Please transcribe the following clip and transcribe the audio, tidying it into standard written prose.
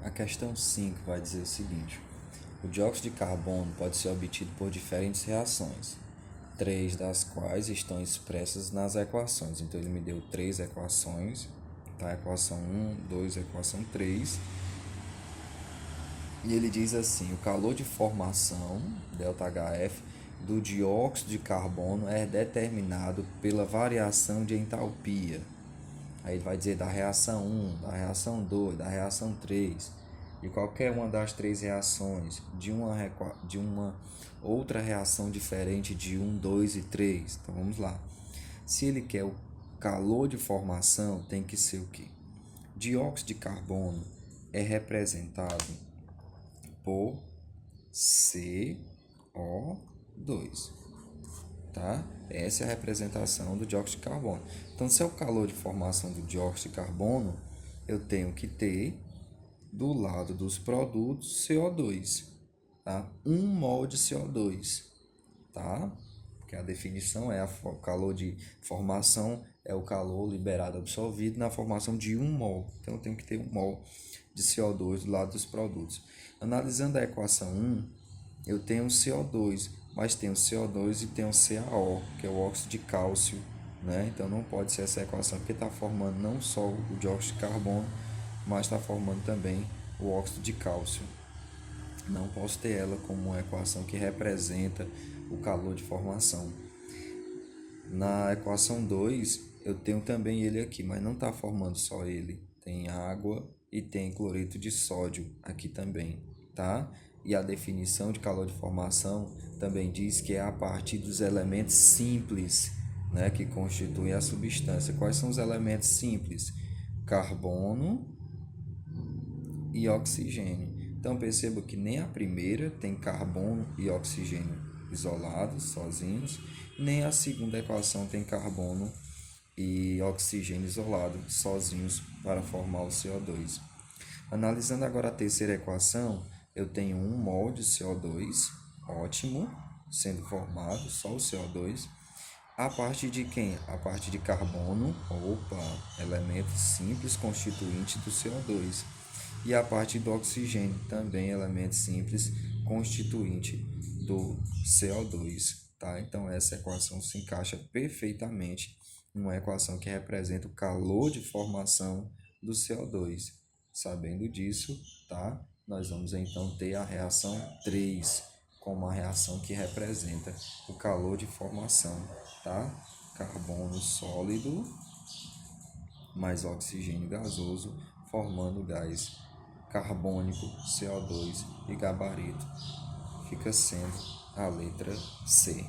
A questão 5 vai dizer o seguinte: o dióxido de carbono pode ser obtido por diferentes reações, 3 das quais estão expressas nas equações. Então, ele me deu 3 equações, tá? Equação 1, 2, equação 3. E ele diz assim: o calor de formação, ΔHF, do dióxido de carbono é determinado pela variação de entalpia. Aí ele vai dizer da reação 1, da reação 2, da reação 3. E qualquer uma das 3 reações de uma outra reação diferente de 1, 2 e 3. Então vamos lá. Se ele quer o calor de formação, tem que ser o quê? Dióxido de carbono é representado por CO2. Tá? Essa é a representação do dióxido de carbono. Então, se é o calor de formação do dióxido de carbono, eu tenho que ter do lado dos produtos CO2, tá? 1 mol de CO2, tá? Porque a definição é o calor de formação é o calor liberado absorvido na formação de 1 mol. Então, eu tenho que ter 1 mol de CO2 do lado dos produtos. Analisando a equação 1, eu tenho CO2, mas tem o CO2 e tem o CaO, que é o óxido de cálcio, né? Então não pode ser essa equação, porque está formando não só o dióxido de carbono, mas está formando também o óxido de cálcio. Não posso ter ela como uma equação que representa o calor de formação. Na equação 2, eu tenho também ele aqui, mas não está formando só ele. Tem água e tem cloreto de sódio aqui também, tá? E a definição de calor de formação também diz que é a partir dos elementos simples, né, que constituem a substância. Quais são os elementos simples? Carbono e oxigênio. Então perceba que nem a primeira tem carbono e oxigênio isolados, sozinhos, nem a segunda equação tem carbono e oxigênio isolado, sozinhos, para formar o CO2. Analisando agora a terceira equação, eu tenho 1 mol de CO2, ótimo, sendo formado, só o CO2. A partir de quem? A partir de carbono, elemento simples constituinte do CO2. E a partir do oxigênio, também elemento simples constituinte do CO2. Tá? Então, essa equação se encaixa perfeitamente numa equação que representa o calor de formação do CO2. Sabendo disso, tá? Nós vamos então ter a reação 3 como a reação que representa o calor de formação, tá? Carbono sólido mais oxigênio gasoso, formando gás carbônico, CO2 e gabarito. Fica sendo a letra C.